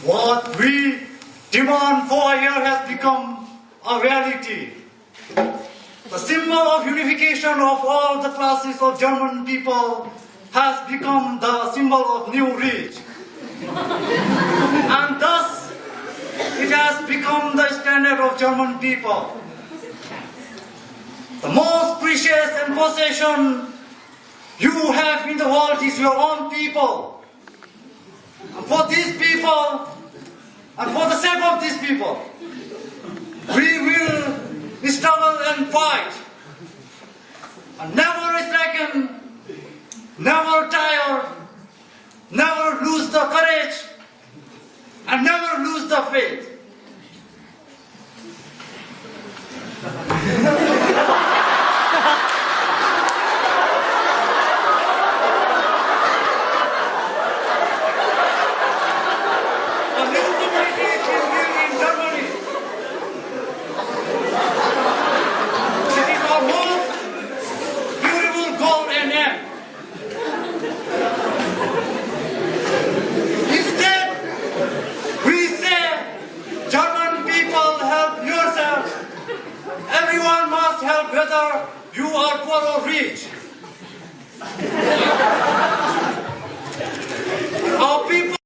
What we demand for here has become a reality. The symbol of unification of all the classes of German people has become the symbol of New Reich. And thus, it has become the standard of German people. The most precious and possession you have in the world is your own people. And for these people, and for the sake of these people, we will struggle and fight. And never slacken, never tire, never lose the courage, and never lose the faith. Everyone must help whether you are poor or rich. Our people